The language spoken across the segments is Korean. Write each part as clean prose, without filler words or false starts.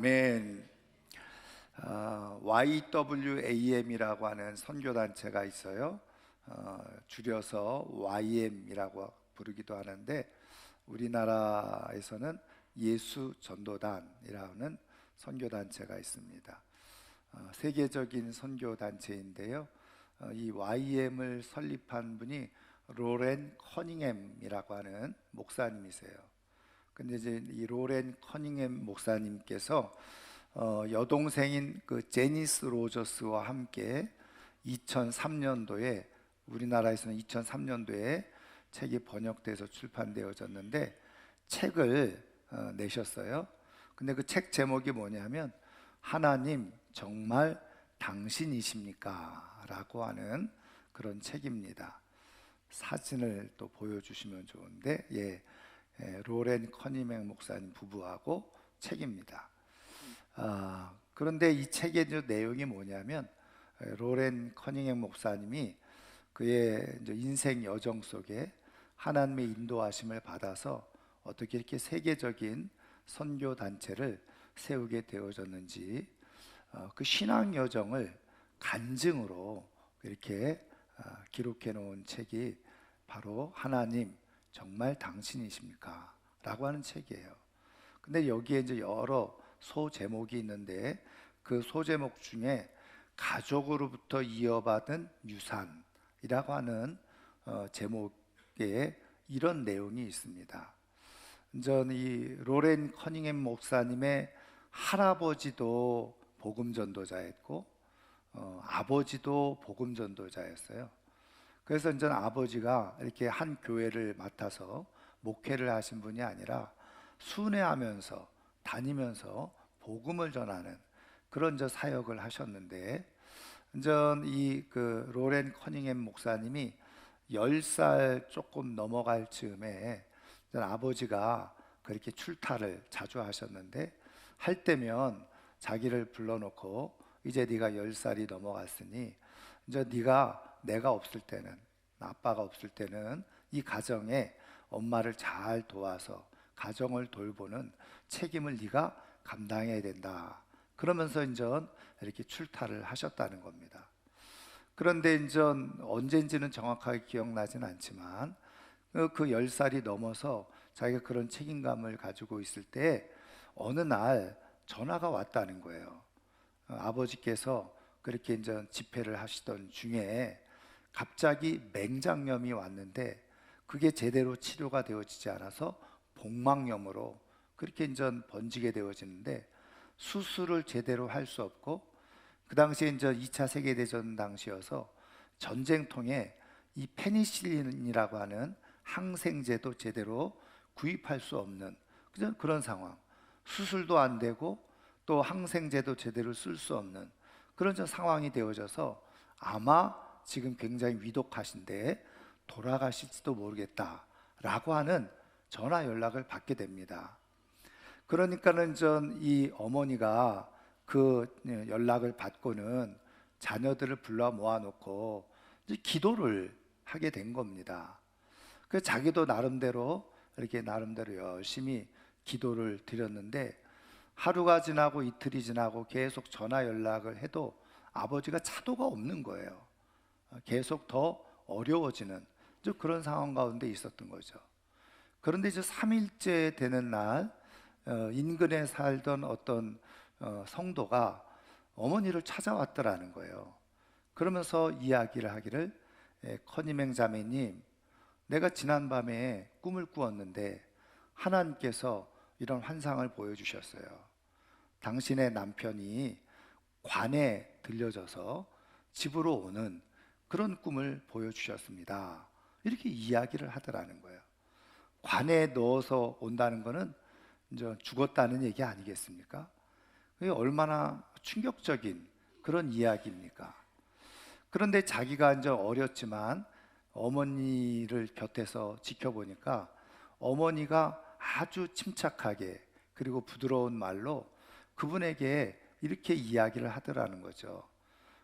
아멘. YWAM이라고 하는 선교단체가 있어요. 줄여서 YM이라고 부르기도 하는데 우리나라에서는 예수전도단이라는 선교단체가 있습니다. 세계적인 선교단체인데요. 이 YM을 설립한 분이 로렌 커닝햄이라고 하는 목사님이세요. 근데 이제 이 로렌 커닝햄 목사님께서 여동생인 그 제니스 로저스와 함께 2003년도에 우리나라에서는 2003년도에 책이 번역돼서 출판되어졌는데 책을 내셨어요. 근데 그 책 제목이 뭐냐면 하나님 정말 당신이십니까? 라고 하는 그런 책입니다. 사진을 또 보여주시면 좋은데 로렌 커닝햄 목사님 부부하고 책입니다. 그런데 이 책의 내용이 뭐냐면 로렌 커닝햄 목사님이 그의 인생 여정 속에 하나님의 인도하심을 받아서 어떻게 이렇게 세계적인 선교 단체를 세우게 되어졌는지 그 신앙 여정을 간증으로 이렇게 기록해 놓은 책이 바로 하나님 정말 당신이십니까? 라고 하는 책이에요. 근데 여기에 이제 여러 소제목이 있는데 그 소제목 중에 가족으로부터 이어받은 유산이라고 하는 제목에 이런 내용이 있습니다. 전 이 로렌 커닝햄 목사님의 할아버지도 복음 전도자였고 아버지도 복음 전도자였어요. 그래서 이제 아버지가 이렇게 한 교회를 맡아서 목회를 하신 분이 아니라 순회하면서 다니면서 복음을 전하는 그런 사역을 하셨는데, 이 로렌 커닝햄 목사님이 10살 조금 넘어갈 즈음에 아버지가 그렇게 출타를 자주 하셨는데 할 때면 자기를 불러놓고 이제 네가 10살이 넘어갔으니 이제 내가 없을 때는, 아빠가 없을 때는 이 가정에 엄마를 잘 도와서 가정을 돌보는 책임을 네가 감당해야 된다. 그러면서 이제 이렇게 출타를 하셨다는 겁니다. 그런데 이제 언젠지는 정확하게 기억나진 않지만 그 10살이 넘어서 자기가 그런 책임감을 가지고 있을 때 어느 날 전화가 왔다는 거예요. 아버지께서 그렇게 이제 집회를 하시던 중에 갑자기 맹장염이 왔는데 그게 제대로 치료가 되어지지 않아서 복막염으로 그렇게 이제 번지게 되어지는데 수술을 제대로 할 수 없고, 그 당시에 이제 2차 세계대전 당시여서 전쟁통에 이 페니실린이라고 하는 항생제도 제대로 구입할 수 없는 그런 상황, 수술도 안 되고 또 항생제도 제대로 쓸 수 없는 그런 상황이 되어져서 아마 지금 굉장히 위독하신데 돌아가실지도 모르겠다라고 하는 전화 연락을 받게 됩니다. 그러니까는 이 어머니가 그 연락을 받고는 자녀들을 불러 모아놓고 기도를 하게 된 겁니다. 그 자기도 나름대로 열심히 기도를 드렸는데 하루가 지나고 이틀이 지나고 계속 전화 연락을 해도 아버지가 차도가 없는 거예요. 계속 더 어려워지는 그런 상황 가운데 있었던 거죠. 그런데 이제 3일째 되는 날 인근에 살던 어떤 성도가 어머니를 찾아왔더라는 거예요. 그러면서 이야기를 하기를 커닝햄 자매님, 내가 지난밤에 꿈을 꾸었는데 하나님께서 이런 환상을 보여주셨어요. 당신의 남편이 관에 들려져서 집으로 오는 그런 꿈을 보여주셨습니다. 이렇게 이야기를 하더라는 거예요. 관에 넣어서 온다는 거는 이제 죽었다는 얘기 아니겠습니까? 그게 얼마나 충격적인 그런 이야기입니까? 그런데 자기가 이제 어렸지만 어머니를 곁에서 지켜보니까 어머니가 아주 침착하게 그리고 부드러운 말로 그분에게 이렇게 이야기를 하더라는 거죠.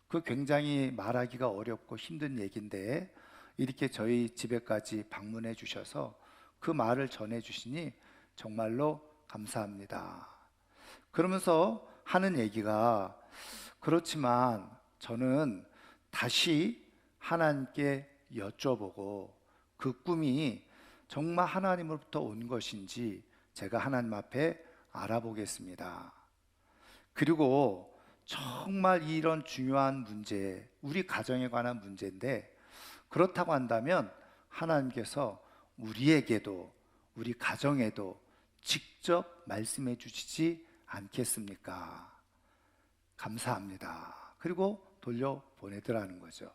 그 굉장히 말하기가 어렵고 힘든 얘기인데 이렇게 저희 집에까지 방문해 주셔서 그 말을 전해 주시니 정말로 감사합니다. 그러면서 하는 얘기가, 그렇지만 저는 다시 하나님께 여쭤보고 그 꿈이 정말 하나님으로부터 온 것인지 제가 하나님 앞에 알아보겠습니다. 그리고 정말 이런 중요한 문제, 우리 가정에 관한 문제인데, 그렇다고 한다면 하나님께서 우리에게도 우리 가정에도 직접 말씀해 주시지 않겠습니까? 감사합니다. 그리고 돌려 보내더라는 거죠.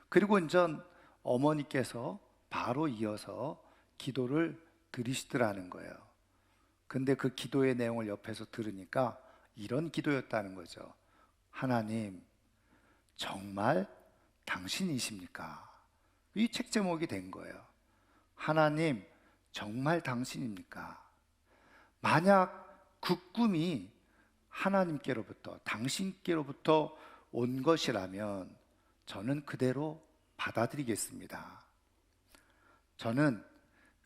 그리고 이제 어머니께서 바로 이어서 기도를 드리시더라는 거예요. 근데 그 기도의 내용을 옆에서 들으니까 이런 기도였다는 거죠. 하나님, 정말 당신이십니까? 이 책 제목이 된 거예요. 하나님, 정말 당신입니까? 만약 그 꿈이 하나님께로부터, 당신께로부터 온 것이라면 저는 그대로 받아들이겠습니다. 저는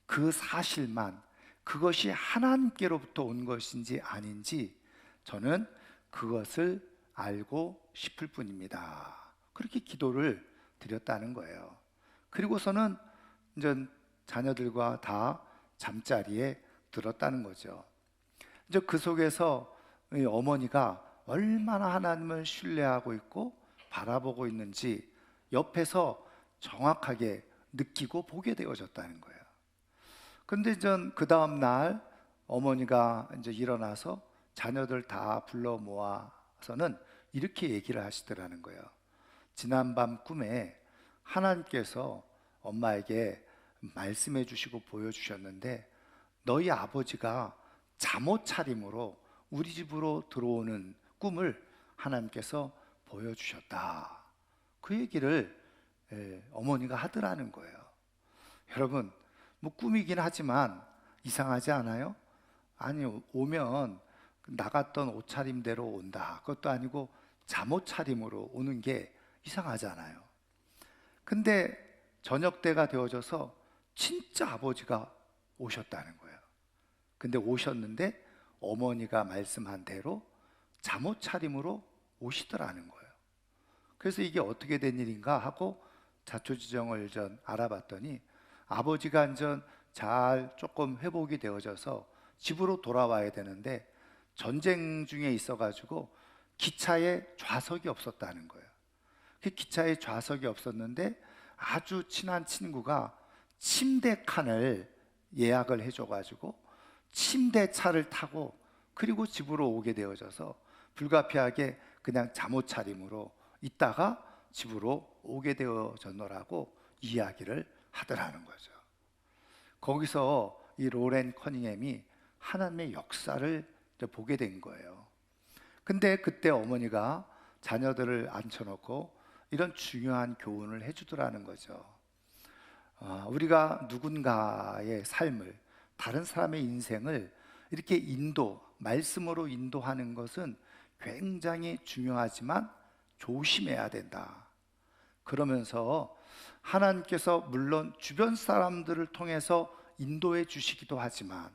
그 사실만, 그것이 하나님께로부터 온 것인지 아닌지 저는 그것을 알고 싶을 뿐입니다. 그렇게 기도를 드렸다는 거예요. 그리고서는 이제 자녀들과 다 잠자리에 들었다는 거죠. 이제 그 속에서 이 어머니가 얼마나 하나님을 신뢰하고 있고 바라보고 있는지 옆에서 정확하게 느끼고 보게 되어졌다는 거예요. 근데 이제 그 다음 날 어머니가 이제 일어나서 자녀들 다 불러 모아서는 이렇게 얘기를 하시더라는 거예요. 지난밤 꿈에 하나님께서 엄마에게 말씀해 주시고 보여주셨는데, 너희 아버지가 잠옷 차림으로 우리 집으로 들어오는 꿈을 하나님께서 보여주셨다. 그 얘기를 어머니가 하더라는 거예요. 여러분, 뭐 꿈이긴 하지만 이상하지 않아요? 아니, 오면 나갔던 옷차림대로 온다. 그것도 아니고 잠옷 차림으로 오는 게 이상하잖아요. 근데 저녁 때가 되어져서 진짜 아버지가 오셨다는 거예요. 근데 오셨는데 어머니가 말씀한 대로 잠옷 차림으로 오시더라는 거예요. 그래서 이게 어떻게 된 일인가 하고 자초지종을 전 알아봤더니 아버지가 이제 잘 조금 회복이 되어져서 집으로 돌아와야 되는데 전쟁 중에 있어가지고 기차에 좌석이 없었다는 거예요. 그 기차에 좌석이 없었는데 아주 친한 친구가 침대 칸을 예약을 해줘가지고 침대 차를 타고 그리고 집으로 오게 되어져서 불가피하게 그냥 잠옷 차림으로 있다가 집으로 오게 되어졌노라고 이야기를 하더라는 거죠. 거기서 이 로렌 커닝햄이 하나님의 역사를 보게 된 거예요. 근데 그때 어머니가 자녀들을 앉혀놓고 이런 중요한 교훈을 해주더라는 거죠. 우리가 누군가의 삶을, 다른 사람의 인생을 이렇게 말씀으로 인도하는 것은 굉장히 중요하지만 조심해야 된다. 그러면서 하나님께서 물론 주변 사람들을 통해서 인도해 주시기도 하지만,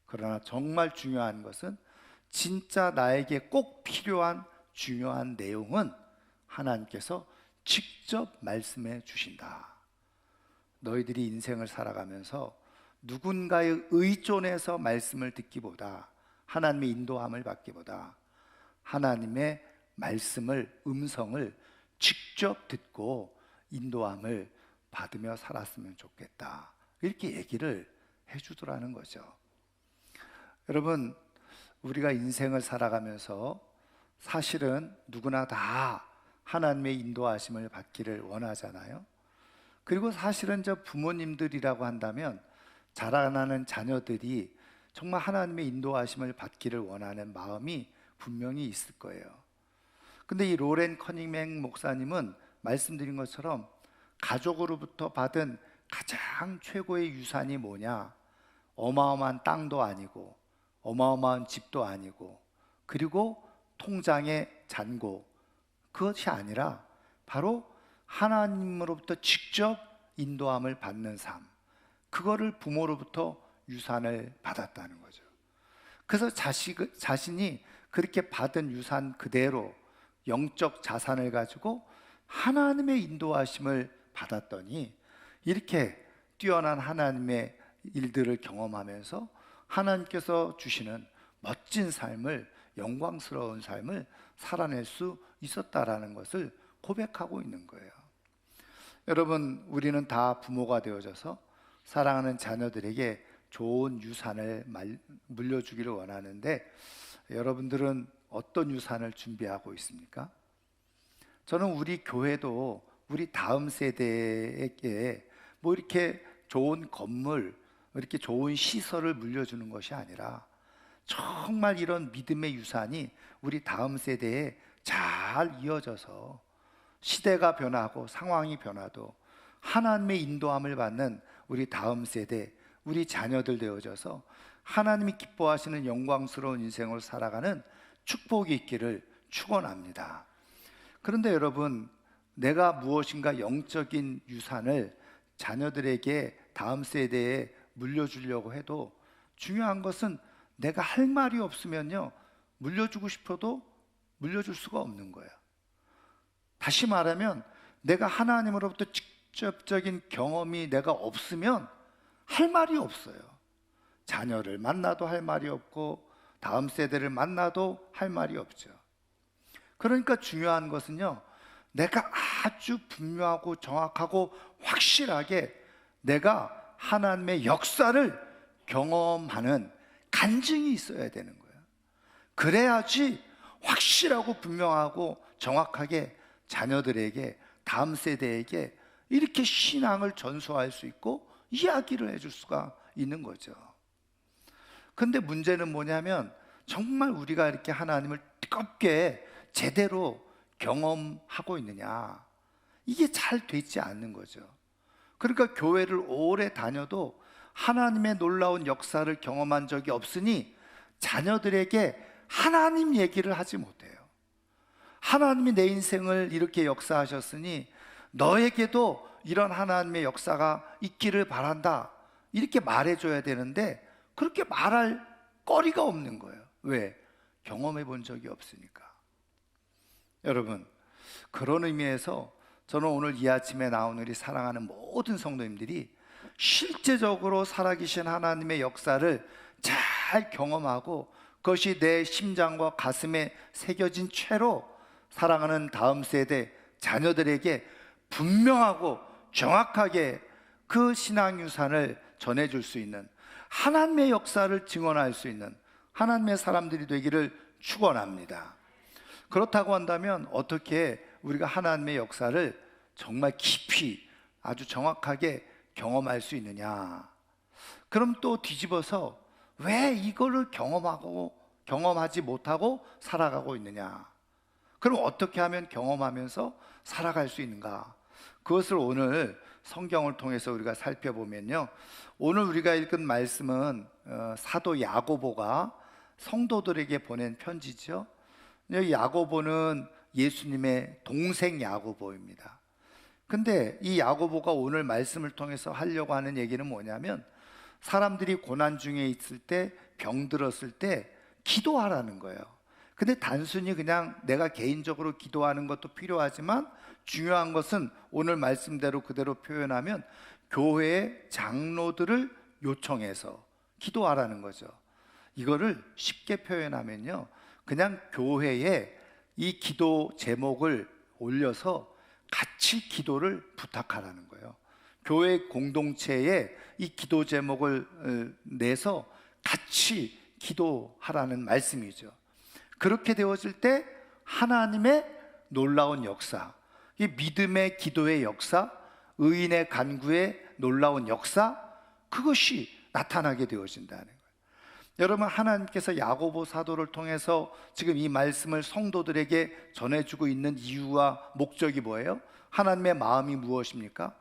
그러나 정말 중요한 것은 진짜 나에게 꼭 필요한 중요한 내용은 하나님께서 직접 말씀해 주신다. 너희들이 인생을 살아가면서 누군가의 의존해서 말씀을 듣기보다, 하나님의 인도함을 받기보다 하나님의 말씀을, 음성을 직접 듣고 인도함을 받으며 살았으면 좋겠다. 이렇게 얘기를 해주더라는 거죠. 여러분, 우리가 인생을 살아가면서 사실은 누구나 다 하나님의 인도하심을 받기를 원하잖아요. 그리고 사실은 저 부모님들이라고 한다면 자라나는 자녀들이 정말 하나님의 인도하심을 받기를 원하는 마음이 분명히 있을 거예요. 근데 이 로렌 커닝햄 목사님은 말씀드린 것처럼 가족으로부터 받은 가장 최고의 유산이 뭐냐? 어마어마한 땅도 아니고 어마어마한 집도 아니고 그리고 통장의 잔고, 그것이 아니라 바로 하나님으로부터 직접 인도함을 받는 삶, 그거를 부모로부터 유산을 받았다는 거죠. 그래서 자신이 그렇게 받은 유산 그대로 영적 자산을 가지고 하나님의 인도하심을 받았더니 이렇게 뛰어난 하나님의 일들을 경험하면서 하나님께서 주시는 멋진 삶을, 영광스러운 삶을 살아낼 수 있었다라는 것을 고백하고 있는 거예요. 여러분, 우리는 다 부모가 되어져서 사랑하는 자녀들에게 좋은 유산을 물려주기를 원하는데, 여러분들은 어떤 유산을 준비하고 있습니까? 저는 우리 교회도 우리 다음 세대에게 뭐 이렇게 좋은 건물, 이렇게 좋은 시설을 물려주는 것이 아니라 정말 이런 믿음의 유산이 우리 다음 세대에 잘 이어져서 시대가 변하고 상황이 변화도 하나님의 인도함을 받는 우리 다음 세대, 우리 자녀들 되어져서 하나님이 기뻐하시는 영광스러운 인생을 살아가는 축복이 있기를 축원합니다. 그런데 여러분, 내가 무엇인가 영적인 유산을 자녀들에게 다음 세대에 물려주려고 해도 중요한 것은 내가 할 말이 없으면요, 물려주고 싶어도 물려줄 수가 없는 거예요. 다시 말하면 내가 하나님으로부터 직접적인 경험이 내가 없으면 할 말이 없어요. 자녀를 만나도 할 말이 없고 다음 세대를 만나도 할 말이 없죠. 그러니까 중요한 것은요, 내가 아주 분명하고 정확하고 확실하게 내가 하나님의 역사를 경험하는 간증이 있어야 되는 거예요. 그래야지 확실하고 분명하고 정확하게 자녀들에게, 다음 세대에게 이렇게 신앙을 전수할 수 있고 이야기를 해줄 수가 있는 거죠. 근데 문제는 뭐냐면 정말 우리가 이렇게 하나님을 뜨겁게 제대로 경험하고 있느냐, 이게 잘 되지 않는 거죠. 그러니까 교회를 오래 다녀도 하나님의 놀라운 역사를 경험한 적이 없으니 자녀들에게 하나님 얘기를 하지 못해요. 하나님이 내 인생을 이렇게 역사하셨으니 너에게도 이런 하나님의 역사가 있기를 바란다, 이렇게 말해줘야 되는데 그렇게 말할 거리가 없는 거예요. 왜? 경험해 본 적이 없으니까. 여러분, 그런 의미에서 저는 오늘 이 아침에 나온 우리 사랑하는 모든 성도님들이 실제적으로 살아계신 하나님의 역사를 잘 경험하고 그것이 내 심장과 가슴에 새겨진 채로 사랑하는 다음 세대 자녀들에게 분명하고 정확하게 그 신앙 유산을 전해줄 수 있는, 하나님의 역사를 증언할 수 있는 하나님의 사람들이 되기를 축원합니다. 그렇다고 한다면 어떻게 우리가 하나님의 역사를 정말 깊이 아주 정확하게 경험할 수 있느냐? 그럼 또 뒤집어서 왜 이거를 경험하지 못하고 살아가고 있느냐? 그럼 어떻게 하면 경험하면서 살아갈 수 있는가? 그것을 오늘 성경을 통해서 우리가 살펴보면요, 오늘 우리가 읽은 말씀은 사도 야고보가 성도들에게 보낸 편지죠. 여기 야고보는 예수님의 동생 야고보입니다. 근데 이 야고보가 오늘 말씀을 통해서 하려고 하는 얘기는 뭐냐면, 사람들이 고난 중에 있을 때, 병들었을 때 기도하라는 거예요. 근데 단순히 그냥 내가 개인적으로 기도하는 것도 필요하지만 중요한 것은 오늘 말씀대로 그대로 표현하면 교회의 장로들을 요청해서 기도하라는 거죠. 이거를 쉽게 표현하면요, 그냥 교회에 이 기도 제목을 올려서 같이 기도를 부탁하라는 거예요. 교회 공동체에 이 기도 제목을 내서 같이 기도하라는 말씀이죠. 그렇게 되어질 때 하나님의 놀라운 역사, 이 믿음의 기도의 역사, 의인의 간구의 놀라운 역사, 그것이 나타나게 되어진다는 거예요. 여러분, 하나님께서 야고보 사도를 통해서 지금 이 말씀을 성도들에게 전해주고 있는 이유와 목적이 뭐예요? 하나님의 마음이 무엇입니까?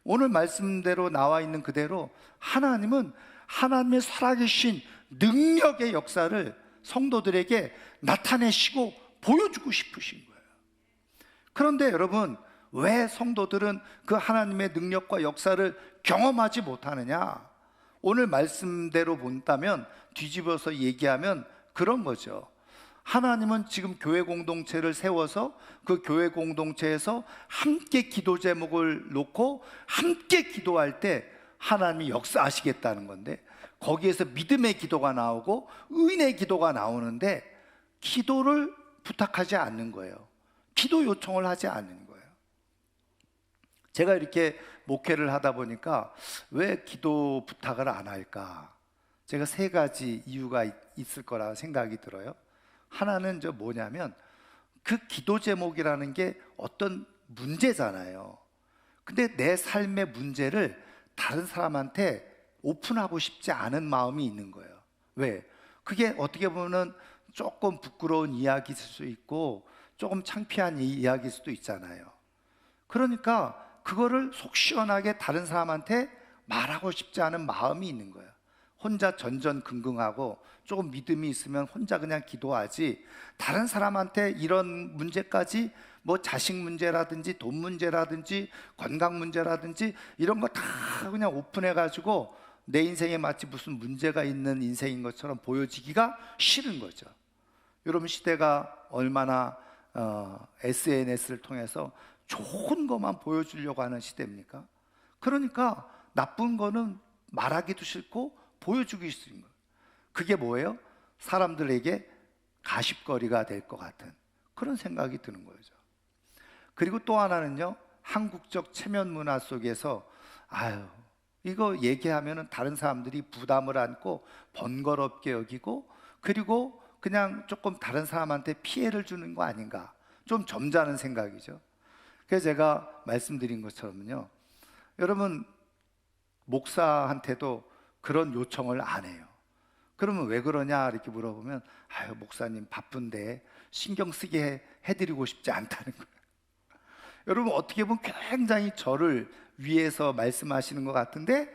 오늘 말씀대로 나와 있는 그대로 하나님은 하나님의 살아계신 능력의 역사를 성도들에게 나타내시고 보여주고 싶으신 거예요. 그런데 여러분, 왜 성도들은 그 하나님의 능력과 역사를 경험하지 못하느냐? 오늘 말씀대로 본다면, 뒤집어서 얘기하면 그런 거죠. 하나님은 지금 교회 공동체를 세워서 그 교회 공동체에서 함께 기도 제목을 놓고 함께 기도할 때 하나님이 역사하시겠다는 건데, 거기에서 믿음의 기도가 나오고 의인의 기도가 나오는데 기도를 부탁하지 않는 거예요. 기도 요청을 하지 않는 거예요. 제가 이렇게 목회를 하다 보니까 왜 기도 부탁을 안 할까? 제가 세 가지 이유가 있을 거라 생각이 들어요. 하나는 뭐냐면, 그 기도 제목이라는 게 어떤 문제잖아요. 근데 내 삶의 문제를 다른 사람한테 오픈하고 싶지 않은 마음이 있는 거예요. 왜? 그게 어떻게 보면 조금 부끄러운 이야기일 수 있고 조금 창피한 이야기일 수도 있잖아요. 그러니까 그거를 속 시원하게 다른 사람한테 말하고 싶지 않은 마음이 있는 거예요. 혼자 전전긍긍하고 조금 믿음이 있으면 혼자 그냥 기도하지, 다른 사람한테 이런 문제까지, 뭐 자식 문제라든지 돈 문제라든지 건강 문제라든지 이런 거 다 그냥 오픈해가지고 내 인생에 마치 무슨 문제가 있는 인생인 것처럼 보여지기가 싫은 거죠. 여러분, 시대가 얼마나 SNS를 통해서 좋은 것만 보여주려고 하는 시대입니까? 그러니까 나쁜 거는 말하기도 싫고 보여주기 싫은 거예요. 그게 뭐예요? 사람들에게 가십거리가 될 것 같은 그런 생각이 드는 거죠. 그리고 또 하나는요, 한국적 체면 문화 속에서 이거 얘기하면은 다른 사람들이 부담을 안고 번거롭게 여기고, 그리고 그냥 조금 다른 사람한테 피해를 주는 거 아닌가, 좀 점잖은 생각이죠. 그래서 제가 말씀드린 것처럼요, 여러분, 목사한테도 그런 요청을 안 해요. 그러면 왜 그러냐 이렇게 물어보면, 목사님 바쁜데 신경 쓰게 해드리고 싶지 않다는 거예요. 여러분, 어떻게 보면 굉장히 저를 위해서 말씀하시는 것 같은데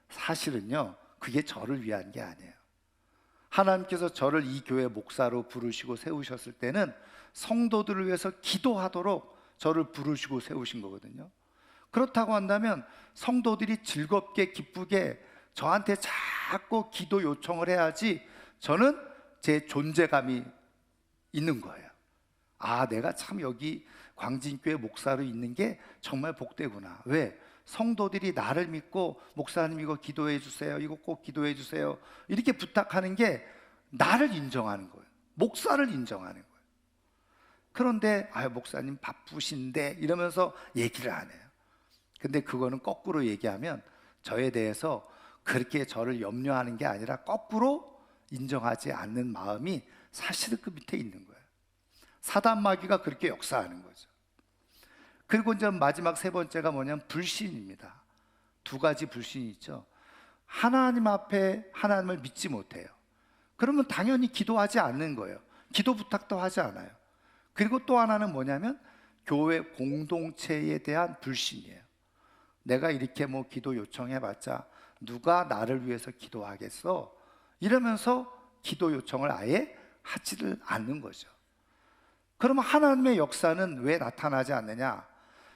사실은요, 그게 저를 위한 게 아니에요. 하나님께서 저를 이 교회 목사로 부르시고 세우셨을 때는 성도들을 위해서 기도하도록 저를 부르시고 세우신 거거든요. 그렇다고 한다면 성도들이 즐겁게 기쁘게 저한테 자꾸 기도 요청을 해야지 저는 제 존재감이 있는 거예요. 내가 참 여기 광진교회 목사로 있는 게 정말 복되구나. 왜? 성도들이 나를 믿고 목사님 이거 기도해 주세요, 이거 꼭 기도해 주세요, 이렇게 부탁하는 게 나를 인정하는 거예요. 목사를 인정하는 거예요. 그런데 목사님 바쁘신데 이러면서 얘기를 안 해요. 근데 그거는 거꾸로 얘기하면 저에 대해서 그렇게 저를 염려하는 게 아니라 거꾸로 인정하지 않는 마음이 사실은 그 밑에 있는 거예요. 사단 마귀가 그렇게 역사하는 거죠. 그리고 이제 마지막 세 번째가 뭐냐면 불신입니다. 두 가지 불신이 있죠. 하나님 앞에 하나님을 믿지 못해요. 그러면 당연히 기도하지 않는 거예요. 기도 부탁도 하지 않아요. 그리고 또 하나는 뭐냐면 교회 공동체에 대한 불신이에요. 내가 이렇게 뭐 기도 요청해봤자 누가 나를 위해서 기도하겠어? 이러면서 기도 요청을 아예 하지를 않는 거죠. 그러면 하나님의 역사는 왜 나타나지 않느냐?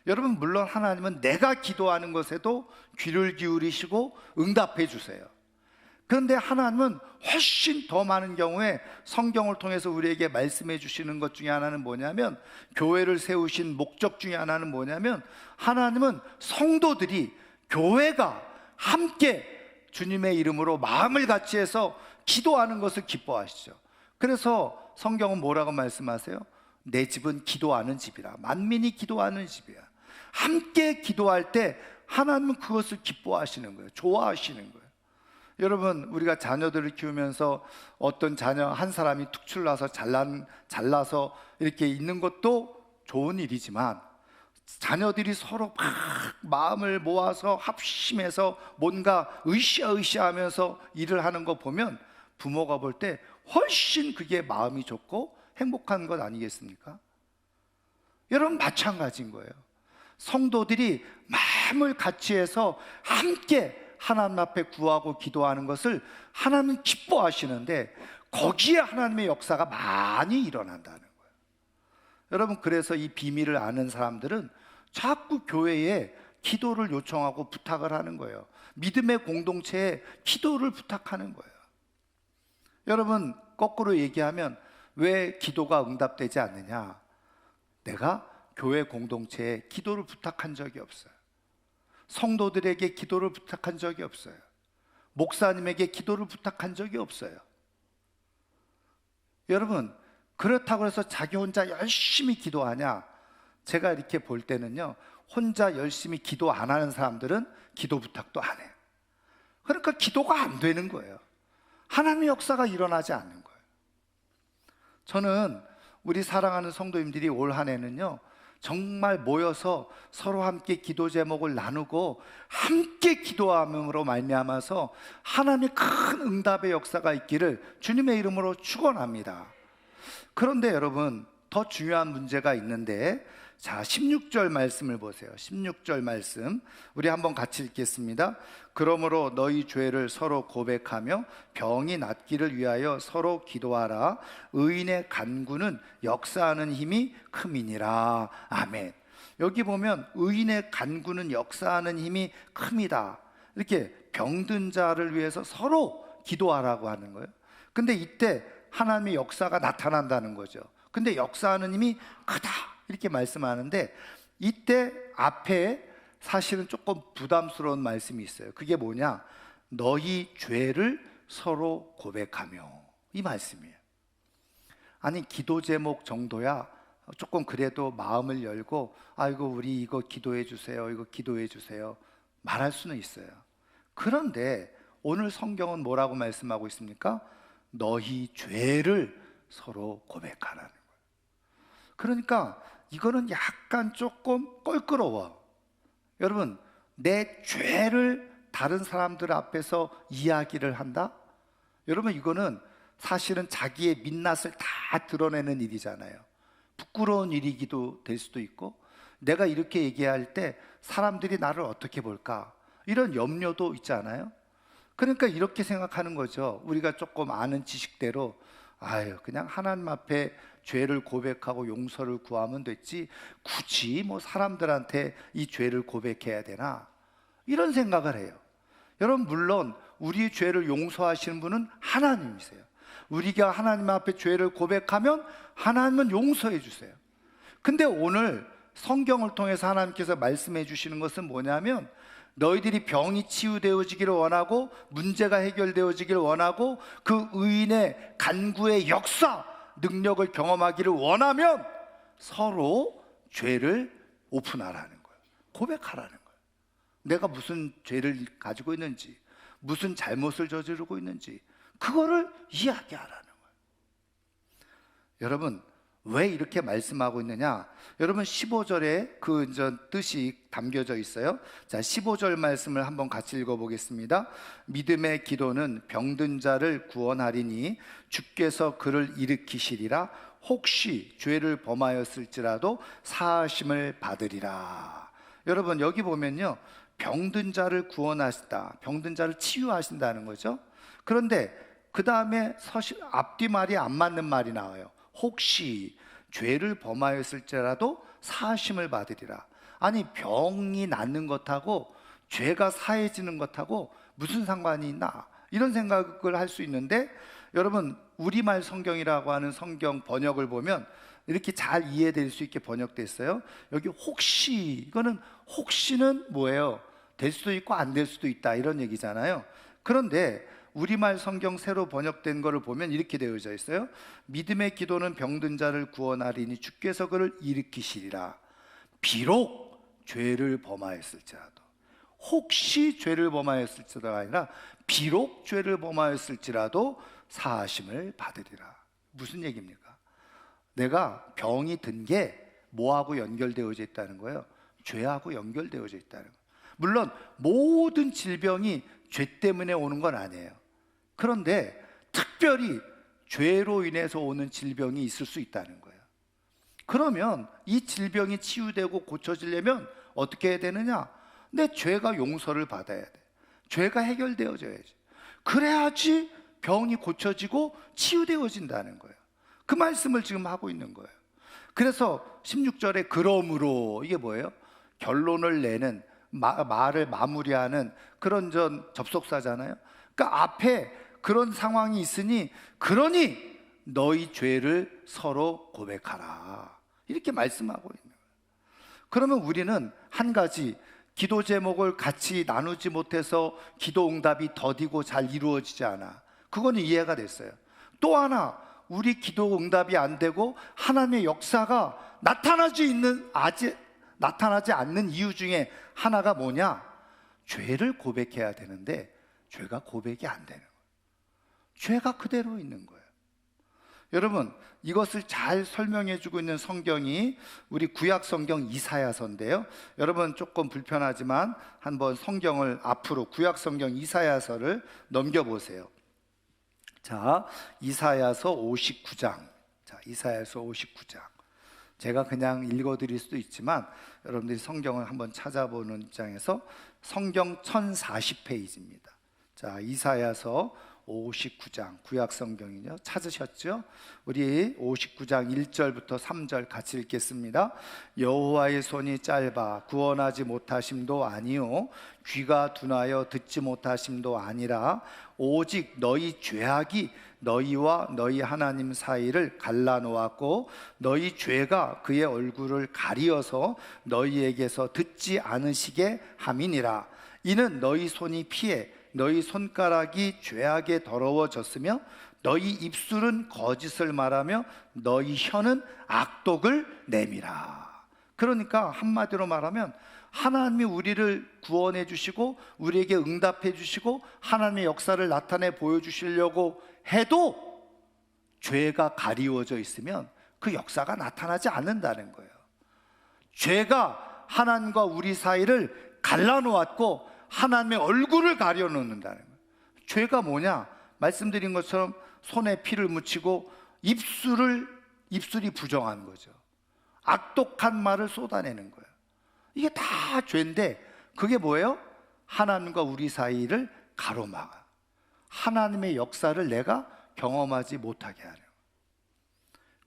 여러분, 물론 하나님은 내가 기도하는 것에도 귀를 기울이시고 응답해 주세요. 그런데 하나님은 훨씬 더 많은 경우에 성경을 통해서 우리에게 말씀해 주시는 것 중에 하나는 뭐냐면, 교회를 세우신 목적 중에 하나는 뭐냐면, 하나님은 성도들이, 교회가 함께 주님의 이름으로 마음을 같이 해서 기도하는 것을 기뻐하시죠. 그래서 성경은 뭐라고 말씀하세요? 내 집은 기도하는 집이라, 만민이 기도하는 집이야. 함께 기도할 때 하나님은 그것을 기뻐하시는 거예요. 좋아하시는 거예요. 여러분, 우리가 자녀들을 키우면서 어떤 자녀 한 사람이 특출나서 잘나서 이렇게 있는 것도 좋은 일이지만, 자녀들이 서로 막 마음을 모아서 합심해서 뭔가 으쌰으쌰하면서 일을 하는 거 보면 부모가 볼 때 훨씬 그게 마음이 좋고 행복한 것 아니겠습니까? 여러분, 마찬가지인 거예요. 성도들이 마음을 같이 해서 함께 하나님 앞에 구하고 기도하는 것을 하나님은 기뻐하시는데, 거기에 하나님의 역사가 많이 일어난다는 거예요. 여러분, 그래서 이 비밀을 아는 사람들은 자꾸 교회에 기도를 요청하고 부탁을 하는 거예요. 믿음의 공동체에 기도를 부탁하는 거예요. 여러분, 거꾸로 얘기하면 왜 기도가 응답되지 않느냐? 내가 교회 공동체에 기도를 부탁한 적이 없어요. 성도들에게 기도를 부탁한 적이 없어요. 목사님에게 기도를 부탁한 적이 없어요. 여러분, 그렇다고 해서 자기 혼자 열심히 기도하냐? 제가 이렇게 볼 때는요, 혼자 열심히 기도 안 하는 사람들은 기도 부탁도 안 해요. 그러니까 기도가 안 되는 거예요. 하나님의 역사가 일어나지 않는 거예요. 저는 우리 사랑하는 성도님들이 올 한 해는요, 정말 모여서 서로 함께 기도 제목을 나누고 함께 기도함으로 말미암아서 하나님의 큰 응답의 역사가 있기를 주님의 이름으로 축원합니다. 그런데 여러분, 더 중요한 문제가 있는데, 자, 16절 말씀을 보세요. 16절 말씀 우리 한번 같이 읽겠습니다. 그러므로 너희 죄를 서로 고백하며 병이 낫기를 위하여 서로 기도하라. 의인의 간구는 역사하는 힘이 큼이니라. 아멘. 여기 보면 의인의 간구는 역사하는 힘이 큼이다, 이렇게 병든 자를 위해서 서로 기도하라고 하는 거예요. 근데 이때 하나님의 역사가 나타난다는 거죠. 근데 역사하는 힘이 크다, 이렇게 말씀하는데, 이때 앞에 사실은 조금 부담스러운 말씀이 있어요. 그게 뭐냐? 너희 죄를 서로 고백하며, 이 말씀이에요. 아니, 기도 제목 정도야 조금 그래도 마음을 열고, 아이고 우리 이거 기도해 주세요, 이거 기도해 주세요, 말할 수는 있어요. 그런데 오늘 성경은 뭐라고 말씀하고 있습니까? 너희 죄를 서로 고백하라는 거예요. 그러니까 이거는 약간 조금 껄끄러워. 여러분, 내 죄를 다른 사람들 앞에서 이야기를 한다? 여러분, 이거는 사실은 자기의 민낯을 다 드러내는 일이잖아요. 부끄러운 일이기도 될 수도 있고, 내가 이렇게 얘기할 때 사람들이 나를 어떻게 볼까, 이런 염려도 있잖아요. 그러니까 이렇게 생각하는 거죠. 우리가 조금 아는 지식대로, 아유, 그냥 하나님 앞에 죄를 고백하고 용서를 구하면 됐지, 굳이 뭐 사람들한테 이 죄를 고백해야 되나, 이런 생각을 해요. 여러분, 물론 우리 죄를 용서하시는 분은 하나님이세요. 우리가 하나님 앞에 죄를 고백하면 하나님은 용서해 주세요. 근데 오늘 성경을 통해서 하나님께서 말씀해 주시는 것은 뭐냐면, 너희들이 병이 치유되어지기를 원하고 문제가 해결되어지기를 원하고 그 의인의 간구의 역사, 능력을 경험하기를 원하면 서로 죄를 오픈하라는 거예요. 고백하라는 거예요. 내가 무슨 죄를 가지고 있는지, 무슨 잘못을 저지르고 있는지, 그거를 이야기하라는 거예요. 여러분, 왜 이렇게 말씀하고 있느냐? 여러분, 15절에 그 뜻이 담겨져 있어요. 자, 15절 말씀을 한번 같이 읽어보겠습니다. 믿음의 기도는 병든 자를 구원하리니 주께서 그를 일으키시리라. 혹시 죄를 범하였을지라도 사하심을 받으리라. 여러분, 여기 보면요, 병든 자를 구원하시다, 병든 자를 치유하신다는 거죠. 그런데 그 다음에 앞뒤 말이 안 맞는 말이 나와요. 혹시 죄를 범하였을지라도 사하심을 받으리라. 아니, 병이 낫는 것하고 죄가 사해지는 것하고 무슨 상관이 있나, 이런 생각을 할 수 있는데, 여러분, 우리말 성경이라고 하는 성경 번역을 보면 이렇게 잘 이해될 수 있게 번역됐어요. 여기 혹시, 이거는 혹시는 뭐예요? 될 수도 있고 안 될 수도 있다, 이런 얘기잖아요. 그런데 우리말 성경 새로 번역된 거를 보면 이렇게 되어져 있어요. 믿음의 기도는 병든 자를 구원하리니 주께서 그를 일으키시리라. 비록 죄를 범하였을지라도, 혹시 죄를 범하였을지라도 아니라 비록 죄를 범하였을지라도 사하심을 받으리라. 무슨 얘기입니까? 내가 병이 든 게 뭐하고 연결되어져 있다는 거예요? 죄하고 연결되어져 있다는 거예요. 물론 모든 질병이 죄 때문에 오는 건 아니에요. 그런데 특별히 죄로 인해서 오는 질병이 있을 수 있다는 거예요. 그러면 이 질병이 치유되고 고쳐지려면 어떻게 해야 되느냐? 내 죄가 용서를 받아야 돼. 죄가 해결되어져야지. 그래야지 병이 고쳐지고 치유되어진다는 거예요. 그 말씀을 지금 하고 있는 거예요. 그래서 16절에 그러므로, 이게 뭐예요? 결론을 내는, 말을 마무리하는 그런 접속사잖아요. 그러니까 앞에 그런 상황이 있으니 그러니 너희 죄를 서로 고백하라, 이렇게 말씀하고 있는 거예요. 그러면 우리는 한 가지, 기도 제목을 같이 나누지 못해서 기도 응답이 더디고 잘 이루어지지 않아. 그거는 이해가 됐어요. 또 하나, 우리 기도 응답이 안 되고 하나님의 역사가 나타나지 않는 이유 중에 하나가 뭐냐? 죄를 고백해야 되는데 죄가 고백이 안 되는 거예요. 죄가 그대로 있는 거예요. 여러분, 이것을 잘 설명해 주고 있는 성경이 우리 구약 성경 이사야서인데요. 여러분 조금 불편하지만 한번 성경을 앞으로 구약 성경 이사야서를 넘겨보세요. 자, 이사야서 59장. 자, 이사야서 59장. 제가 그냥 읽어드릴 수도 있지만 여러분들이 성경을 한번 찾아보는 입장에서 성경 1040페이지입니다. 자, 이사야서 59장 구약 성경이요. 찾으셨죠? 우리 59장 1절부터 3절 같이 읽겠습니다. 여호와의 손이 짧아 구원하지 못하심도 아니요 귀가 둔하여 듣지 못하심도 아니라 오직 너희 죄악이 너희와 너희 하나님 사이를 갈라놓았고 너희 죄가 그의 얼굴을 가리어서 너희에게서 듣지 않으시게 함이니라. 이는 너희 손이 피해 너희 손가락이 죄악에 더러워졌으며 너희 입술은 거짓을 말하며 너희 혀는 악독을 내밀어. 그러니까 한마디로 말하면 하나님이 우리를 구원해 주시고 우리에게 응답해 주시고 하나님의 역사를 나타내 보여주시려고 해도 죄가 가리워져 있으면 그 역사가 나타나지 않는다는 거예요. 죄가 하나님과 우리 사이를 갈라놓았고 하나님의 얼굴을 가려놓는다는 거예요. 죄가 뭐냐? 말씀드린 것처럼 손에 피를 묻히고 입술이 부정한 거죠. 악독한 말을 쏟아내는 거예요. 이게 다 죄인데 그게 뭐예요? 하나님과 우리 사이를 가로막아. 하나님의 역사를 내가 경험하지 못하게 하려.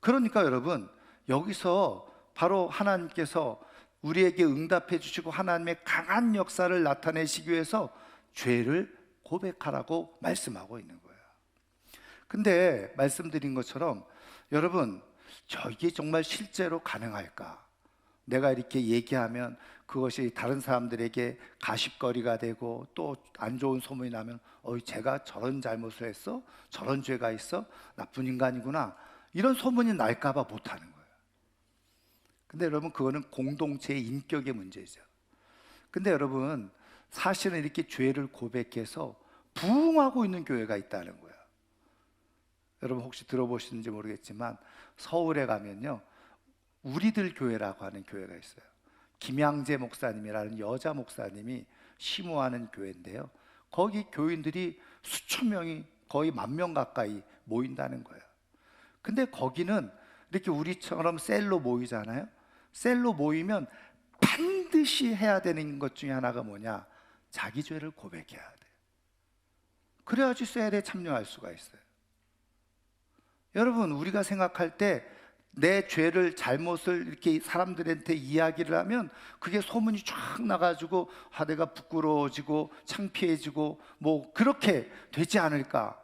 그러니까 여러분, 여기서 바로 하나님께서 우리에게 응답해 주시고 하나님의 강한 역사를 나타내시기 위해서 죄를 고백하라고 말씀하고 있는 거예요. 근데 말씀드린 것처럼 여러분, 이게 정말 실제로 가능할까? 내가 이렇게 얘기하면 그것이 다른 사람들에게 가십거리가 되고 또 안 좋은 소문이 나면 제가 저런 잘못을 했어? 저런 죄가 있어? 나쁜 인간이구나, 이런 소문이 날까 봐 못하는 거예요. 근데 여러분, 그거는 공동체의 인격의 문제죠. 근데 여러분, 사실은 이렇게 죄를 고백해서 부흥하고 있는 교회가 있다는 거예요. 여러분 혹시 들어보시는지 모르겠지만 서울에 가면요, 우리들 교회라고 하는 교회가 있어요. 김양재 목사님이라는 여자 목사님이 심우하는 교회인데요, 거기 교인들이 수천 명이, 거의 10,000명 가까이 모인다는 거예요. 근데 거기는 이렇게 우리처럼 셀로 모이잖아요. 셀로 모이면 반드시 해야 되는 것 중에 하나가 뭐냐? 자기 죄를 고백해야 돼요. 그래야지 셀에 참여할 수가 있어요. 여러분, 우리가 생각할 때 내 죄를, 잘못을 이렇게 사람들한테 이야기를 하면 그게 소문이 쫙 나가지고 내가 부끄러워지고 창피해지고 뭐 그렇게 되지 않을까.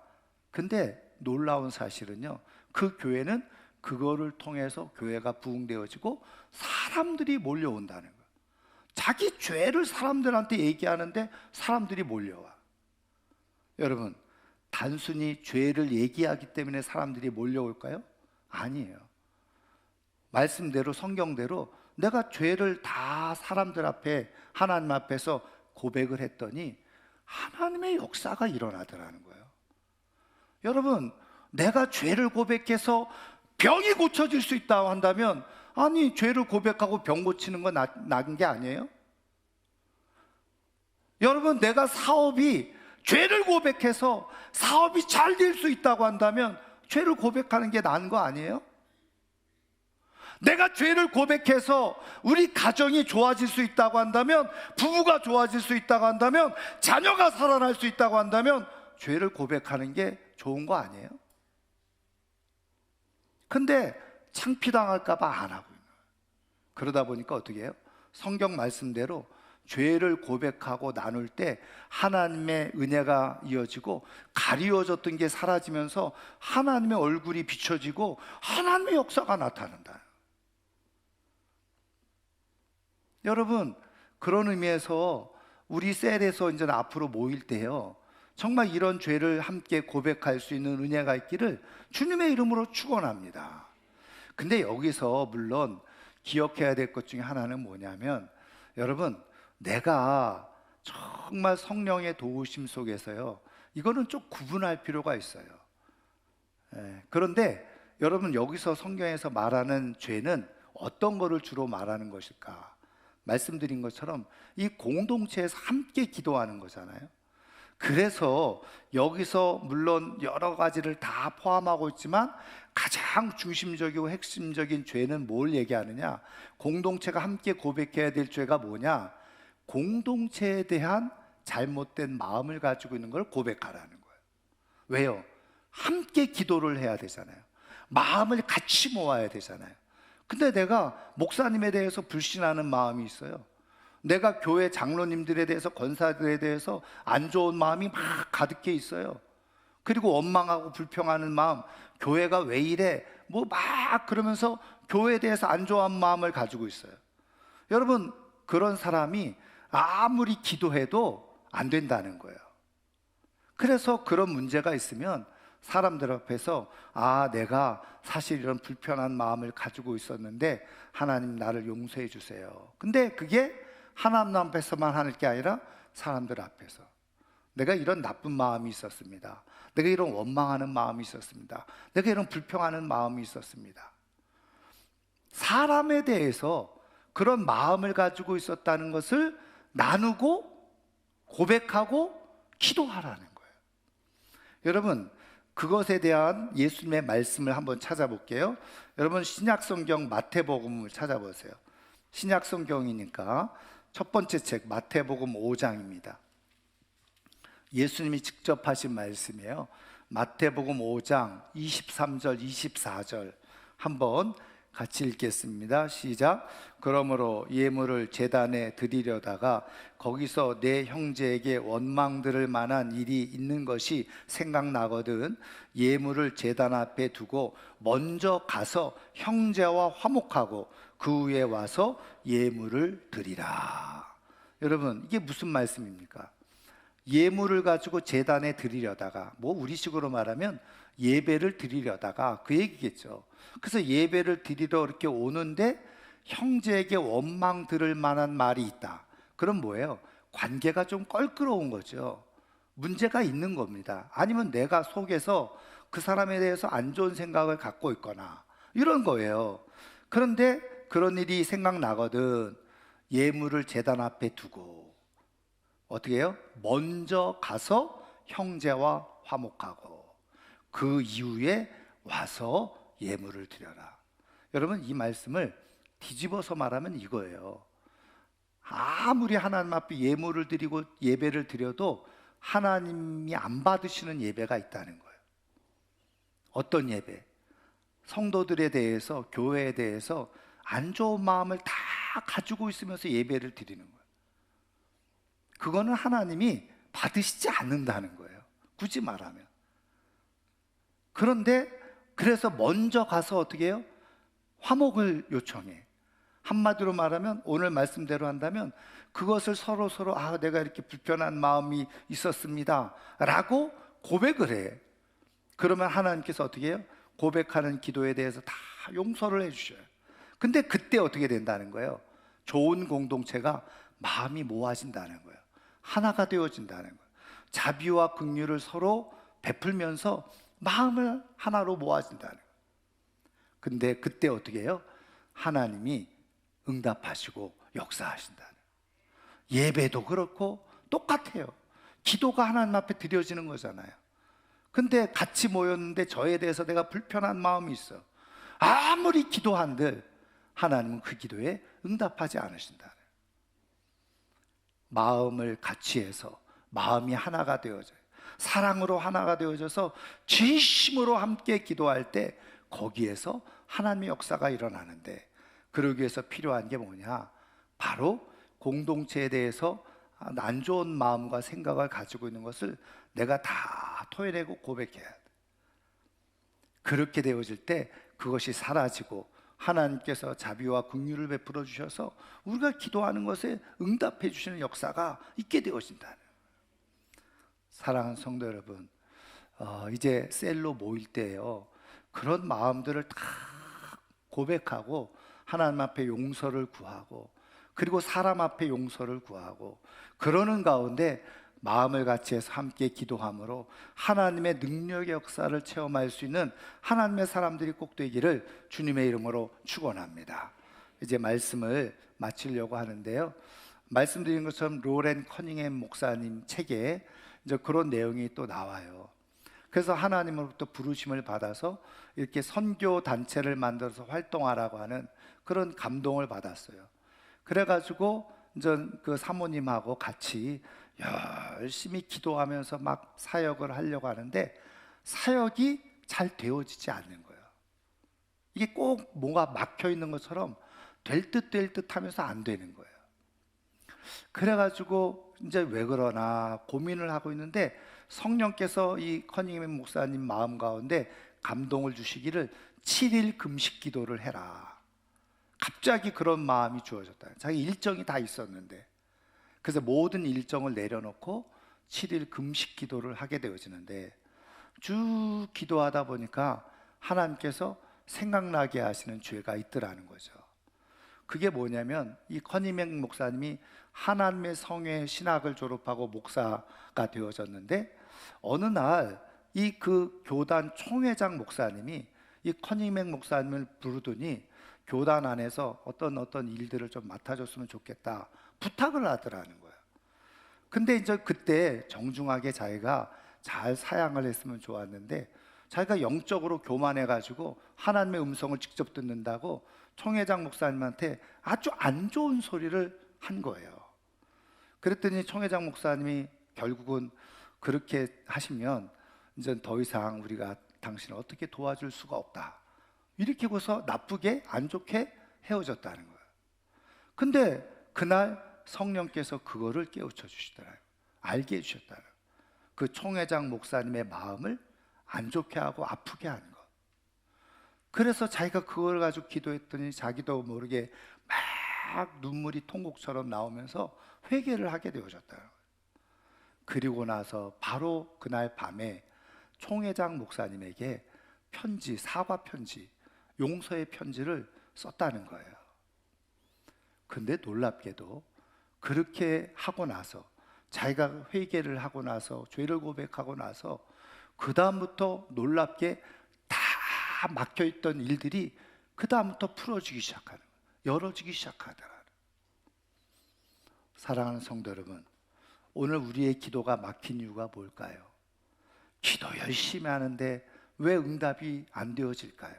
근데 놀라운 사실은요, 그 교회는 그거를 통해서 교회가 부흥되어지고 사람들이 몰려온다는 거예요. 자기 죄를 사람들한테 얘기하는데 사람들이 몰려와. 여러분, 단순히 죄를 얘기하기 때문에 사람들이 몰려올까요? 아니에요. 말씀대로, 성경대로 내가 죄를 다 사람들 앞에, 하나님 앞에서 고백을 했더니 하나님의 역사가 일어나더라는 거예요. 여러분, 내가 죄를 고백해서 병이 고쳐질 수 있다고 한다면, 아니, 죄를 고백하고 병 고치는 건 나은 게 아니에요? 여러분, 내가 죄를 고백해서 사업이 잘 될 수 있다고 한다면 죄를 고백하는 게 나은 거 아니에요? 내가 죄를 고백해서 우리 가정이 좋아질 수 있다고 한다면, 부부가 좋아질 수 있다고 한다면, 자녀가 살아날 수 있다고 한다면 죄를 고백하는 게 좋은 거 아니에요? 근데 창피당할까 봐 안 하고 있는 거예요. 그러다 보니까 어떻게 해요? 성경 말씀대로 죄를 고백하고 나눌 때 하나님의 은혜가 이어지고 가리워졌던 게 사라지면서 하나님의 얼굴이 비춰지고 하나님의 역사가 나타난다. 여러분, 그런 의미에서 우리 셀에서 이제 앞으로 모일 때요, 정말 이런 죄를 함께 고백할 수 있는 은혜가 있기를 주님의 이름으로 축원합니다. 근데 여기서 물론 기억해야 될 것 중에 하나는 뭐냐면, 여러분, 내가 정말 성령의 도우심 속에서요, 이거는 좀 구분할 필요가 있어요. 그런데 여러분, 여기서 성경에서 말하는 죄는 어떤 거를 주로 말하는 것일까? 말씀드린 것처럼 이 공동체에서 함께 기도하는 거잖아요. 그래서 여기서 물론 여러 가지를 다 포함하고 있지만 가장 중심적이고 핵심적인 죄는 뭘 얘기하느냐? 공동체가 함께 고백해야 될 죄가 뭐냐? 공동체에 대한 잘못된 마음을 가지고 있는 걸 고백하라는 거예요. 왜요? 함께 기도를 해야 되잖아요. 마음을 같이 모아야 되잖아요. 근데 내가 목사님에 대해서 불신하는 마음이 있어요. 내가 교회 장로님들에 대해서, 권사들에 대해서 안 좋은 마음이 막 가득해 있어요. 그리고 원망하고 불평하는 마음, 교회가 왜 이래? 뭐 막 그러면서 교회에 대해서 안 좋아하는 마음을 가지고 있어요. 여러분, 그런 사람이 아무리 기도해도 안 된다는 거예요. 그래서 그런 문제가 있으면 사람들 앞에서 내가 사실 이런 불편한 마음을 가지고 있었는데 하나님 나를 용서해 주세요. 근데 그게 하나님 앞에서만 하는 게 아니라 사람들 앞에서 내가 이런 나쁜 마음이 있었습니다. 내가 이런 원망하는 마음이 있었습니다. 내가 이런 불평하는 마음이 있었습니다. 사람에 대해서 그런 마음을 가지고 있었다는 것을 나누고 고백하고 기도하라는 거예요. 여러분, 그것에 대한 예수님의 말씀을 한번 찾아볼게요. 여러분, 신약성경 마태복음을 찾아보세요. 신약성경이니까 첫 번째 책 마태복음 5장입니다. 예수님이 직접 하신 말씀이에요. 마태복음 5장 23절 24절 한번 같이 읽겠습니다. 시작. 그러므로 예물을 제단에 드리려다가 거기서 내 형제에게 원망 들을 만한 일이 있는 것이 생각나거든 예물을 제단 앞에 두고 먼저 가서 형제와 화목하고 그 후에 와서 예물을 드리라. 여러분, 이게 무슨 말씀입니까? 예물을 가지고 제단에 드리려다가, 뭐 우리식으로 말하면 예배를 드리려다가 그 얘기겠죠. 그래서 예배를 드리러 이렇게 오는데 형제에게 원망 들을 만한 말이 있다. 그럼 뭐예요? 관계가 좀 껄끄러운 거죠. 문제가 있는 겁니다. 아니면 내가 속에서 그 사람에 대해서 안 좋은 생각을 갖고 있거나 이런 거예요. 그런데 그런 일이 생각나거든 예물을 제단 앞에 두고 어떻게 해요? 먼저 가서 형제와 화목하고 그 이후에 와서 예물을 드려라. 여러분, 이 말씀을 뒤집어서 말하면 이거예요. 아무리 하나님 앞에 예물을 드리고 예배를 드려도 하나님이 안 받으시는 예배가 있다는 거예요. 어떤 예배? 성도들에 대해서, 교회에 대해서 안 좋은 마음을 다 가지고 있으면서 예배를 드리는 거예요. 그거는 하나님이 받으시지 않는다는 거예요. 굳이 말하면. 그런데 그래서 먼저 가서 어떻게 해요? 화목을 요청해. 한마디로 말하면 오늘 말씀대로 한다면 그것을 서로 내가 이렇게 불편한 마음이 있었습니다 라고 고백을 해. 그러면 하나님께서 어떻게 해요? 고백하는 기도에 대해서 다 용서를 해주셔요. 근데 그때 어떻게 된다는 거예요? 좋은 공동체가 마음이 모아진다는 거예요. 하나가 되어진다는 거예요. 자비와 긍휼을 서로 베풀면서 마음을 하나로 모아진다는 거예요. 근데 그때 어떻게 해요? 하나님이 응답하시고 역사하신다는 거예요. 예배도 그렇고 똑같아요. 기도가 하나님 앞에 드려지는 거잖아요. 근데 같이 모였는데 저에 대해서 내가 불편한 마음이 있어. 아무리 기도한들 하나님은 그 기도에 응답하지 않으신다는 거예요. 마음을 같이 해서 마음이 하나가 되어져요. 사랑으로 하나가 되어져서 진심으로 함께 기도할 때 거기에서 하나님의 역사가 일어나는데, 그러기 위해서 필요한 게 뭐냐? 바로 공동체에 대해서 안 좋은 마음과 생각을 가지고 있는 것을 내가 다 토해내고 고백해야 돼. 그렇게 되어질 때 그것이 사라지고 하나님께서 자비와 긍휼을 베풀어 주셔서 우리가 기도하는 것에 응답해 주시는 역사가 있게 되어진다는. 사랑하는 성도 여러분, 이제 셀로 모일 때예요. 그런 마음들을 다 고백하고 하나님 앞에 용서를 구하고, 그리고 사람 앞에 용서를 구하고, 그러는 가운데 마음을 같이 해서 함께 기도함으로 하나님의 능력의 역사를 체험할 수 있는 하나님의 사람들이 꼭 되기를 주님의 이름으로 축원합니다. 이제 말씀을 마치려고 하는데요, 말씀드린 것처럼 로렌 커닝햄 목사님 책에 이제 그런 내용이 또 나와요. 그래서 하나님으로부터 부르심을 받아서 이렇게 선교 단체를 만들어서 활동하라고 하는 그런 감동을 받았어요. 그래가지고 이제 그 사모님하고 같이 열심히 기도하면서 막 사역을 하려고 하는데 사역이 잘 되어지지 않는 거예요. 이게 꼭 뭐가 막혀 있는 것처럼 될 듯 하면서 안 되는 거예요. 그래가지고 이제 왜 그러나 고민을 하고 있는데 성령께서 이 커닝햄 목사님 마음 가운데 감동을 주시기를 7일 금식 기도를 해라. 갑자기 그런 마음이 주어졌다. 자기 일정이 다 있었는데, 그래서 모든 일정을 내려놓고 7일 금식 기도를 하게 되어지는데, 쭉 기도하다 보니까 하나님께서 생각나게 하시는 죄가 있더라는 거죠. 그게 뭐냐면, 이 커닝햄 목사님이 하나님의 성회 신학을 졸업하고 목사가 되어졌는데, 어느 날 이 그 교단 총회장 목사님이 이 커닝햄 목사님을 부르더니 교단 안에서 어떤 일들을 좀 맡아줬으면 좋겠다 부탁을 하더라는 거예요. 근데 이제 그때 정중하게 자기가 잘 사양을 했으면 좋았는데, 자기가 영적으로 교만해가지고 하나님의 음성을 직접 듣는다고 총회장 목사님한테 아주 안 좋은 소리를 한 거예요. 그랬더니 총회장 목사님이 결국은 그렇게 하시면 이제 더 이상 우리가 당신을 어떻게 도와줄 수가 없다, 이렇게 해서 나쁘게 안 좋게 헤어졌다는 거예요. 근데 그날 성령께서 그거를 깨우쳐 주시더라고요. 알게 해주셨더라고요. 그 총회장 목사님의 마음을 안 좋게 하고 아프게 하는 것. 그래서 자기가 그걸 가지고 기도했더니 자기도 모르게 막 눈물이 통곡처럼 나오면서 회개를 하게 되어졌더라고요. 그리고 나서 바로 그날 밤에 총회장 목사님에게 편지, 사과 편지, 용서의 편지를 썼다는 거예요. 근데 놀랍게도 그렇게 하고 나서, 자기가 회개를 하고 나서, 죄를 고백하고 나서 그 다음부터 놀랍게 다 막혀있던 일들이 그 다음부터 풀어지기 시작하는 거예요. 열어지기 시작하더라. 사랑하는 성도 여러분, 오늘 우리의 기도가 막힌 이유가 뭘까요? 기도 열심히 하는데 왜 응답이 안 되어질까요?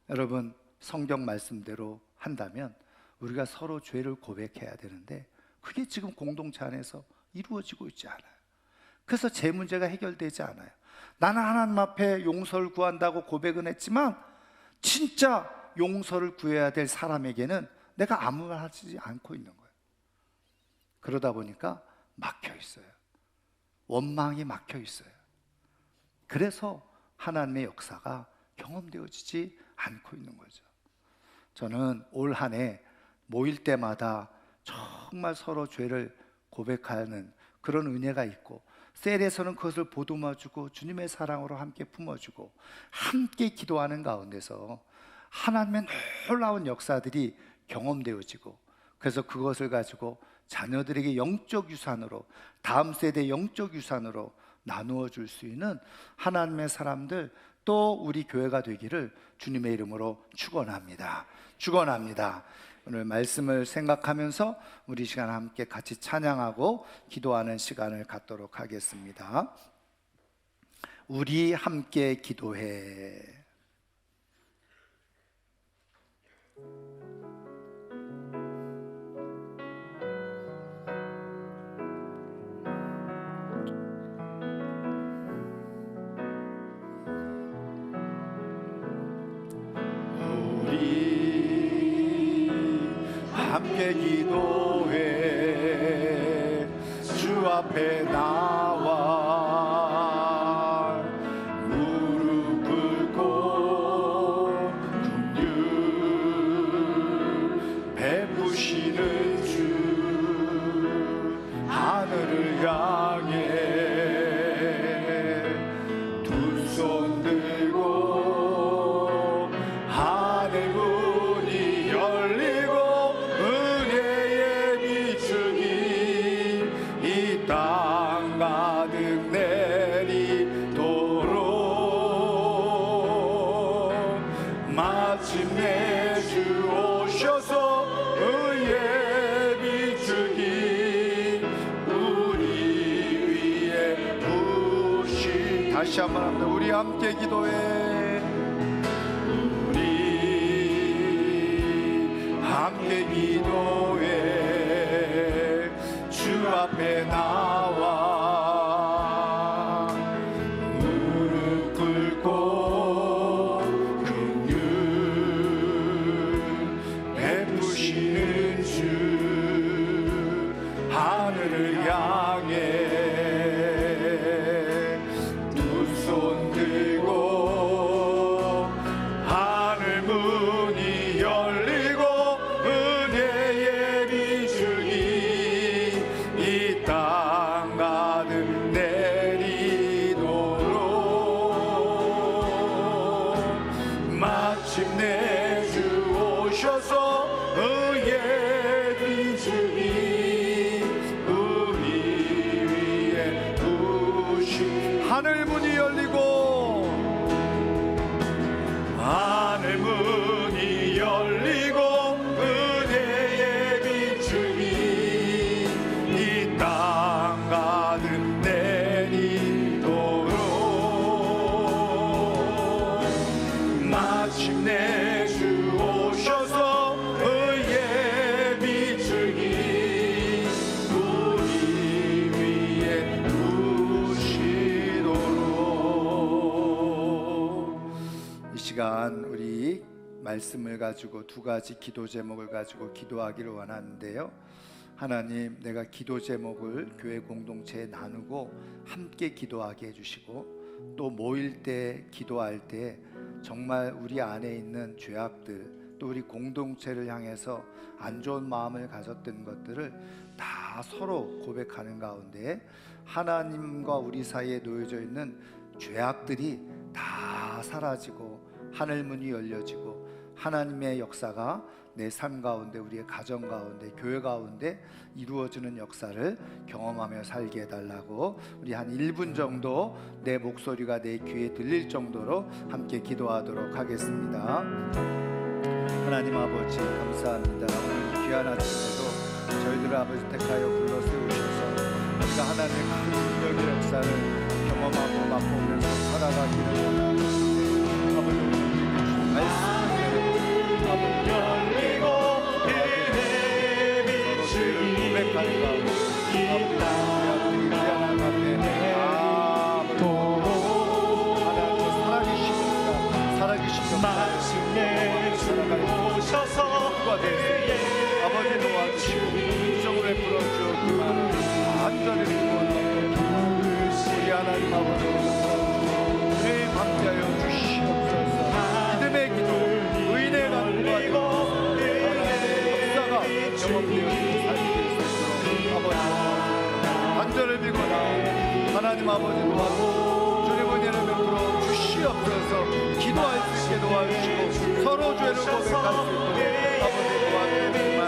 여러분, 성경 말씀대로 한다면 우리가 서로 죄를 고백해야 되는데 그게 지금 공동체 안에서 이루어지고 있지 않아요. 그래서 제 문제가 해결되지 않아요. 나는 하나님 앞에 용서를 구한다고 고백은 했지만 진짜 용서를 구해야 될 사람에게는 내가 아무 말 하지 않고 있는 거예요. 그러다 보니까 막혀 있어요. 원망이 막혀 있어요. 그래서 하나님의 역사가 경험되어지지 않고 있는 거죠. 저는 올 한 해 모일 때마다 정말 서로 죄를 고백하는 그런 은혜가 있고, 셀에서는 그것을 보듬어주고 주님의 사랑으로 함께 품어주고 함께 기도하는 가운데서 하나님의 놀라운 역사들이 경험되어지고, 그래서 그것을 가지고 자녀들에게 영적 유산으로, 다음 세대 영적 유산으로 나누어 줄 수 있는 하나님의 사람들, 또 우리 교회가 되기를 주님의 이름으로 축원합니다. 축원합니다. 오늘 말씀을 생각하면서 우리 시간 함께 같이 찬양하고 기도하는 시간을 갖도록 하겠습니다. 우리 함께 기도해. 함께 기도해 주 앞에 나와 무릎 꿇고 긍휼 베푸시는 주 하늘을 향해 두 손 들고 하늘 문이 열리고 은혜의 비추기 이 땅 가득 내리도록 마침내 주 오셔서 의의 비추기 우리 위에 부시 다시 한번 합니다. 우리 함께 기도해 우리 함께 기도해 주 앞에 나와 무릎 꿇고 긍휼 베푸시는 주 하늘을 향해 두 손 들고 하늘 문이 열리고 은혜의 비추기 이 땅 가득 내리도록 마침내 주 오셔서 의의 비추기 우리 위에 부시 하늘 문이 열리고 하늘 문이 열리고 은혜의 비추기 이 땅 가득 내리도록 마침내 주 오셔서 의의 비추기 우리 위에 부시도록 이 시간 우리 말씀을 가지고 두 가지 기도 제목을 가지고 기도하기를 원하는데요. 하나님, 내가 기도 제목을 교회 공동체에 나누고 함께 기도하게 해주시고 또 모일 때 기도할 때 정말 우리 안에 있는 죄악들 또 우리 공동체를 향해서 안 좋은 마음을 가졌던 것들을 다 서로 고백하는 가운데 하나님과 우리 사이에 놓여져 있는 죄악들이 다 사라지고 하늘 문이 열려지고 하나님의 역사가 내 삶 가운데 우리의 가정 가운데 교회 가운데 이루어지는 역사를 경험하며 살게 해달라고 우리 한 1분 정도 내 목소리가 내 귀에 들릴 정도로 함께 기도하도록 하겠습니다. 하나님 아버지 감사합니다. 오늘 귀한 아침에도 저희들을 아버지 택하여 불러 세우셔서 우리가 하나님의 큰 능력의 역사를 경험하고 맛보면서 살아가기를 원합니다. 아버지 오늘 말씀대로 아버지 열리고 은혜의 비추기 고백하는 가운데 아버지 우리 귀한 앞에 하나님 살아계십니다. 살아계신 마침내 주 오셔서 아버지 도와주시고 인정을 베풀어 주었기만 간절히 기도합니다. 우리 하나님 아버지 우리 함께하여 주시옵소서. 믿음의 기도 의인의 간구가 되고 하나님의 역사가 경험되어 살게 되소서. 아버지 간절을 빌거나 하나님 아버지 도와주시고 주님의 은혜를 베풀어 주시옵소서. 기도할 수 있게 도와주시고 서로 죄를 고백할 수 있도록 아버지 도와주시기만을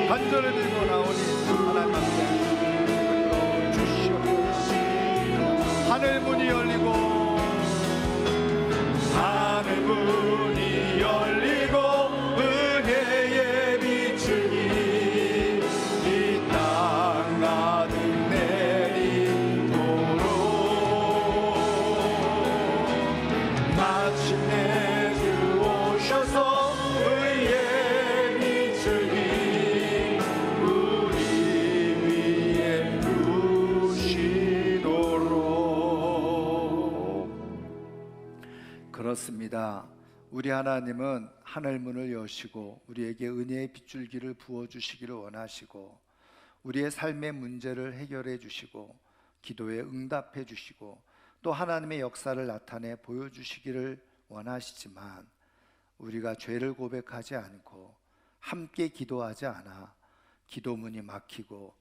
간절을 빌고 나오니 하나님 앞에 주시옵소서. 하늘 문이 열리고 하늘 문이 열리고 은혜의 비추기 이 땅 가득 내리도록 마침내 주 오셔서 의의 비추기 우리 위에 부시도록. 그렇습니다. 우리 하나님은 하늘 문을 여시고 우리에게 은혜의 빗줄기를 부어주시기를 원하시고 우리의 삶의 문제를 해결해 주시고 기도에 응답해 주시고 또 하나님의 역사를 나타내 보여주시기를 원하시지만 우리가 죄를 고백하지 않고 함께 기도하지 않아 기도문이 막히고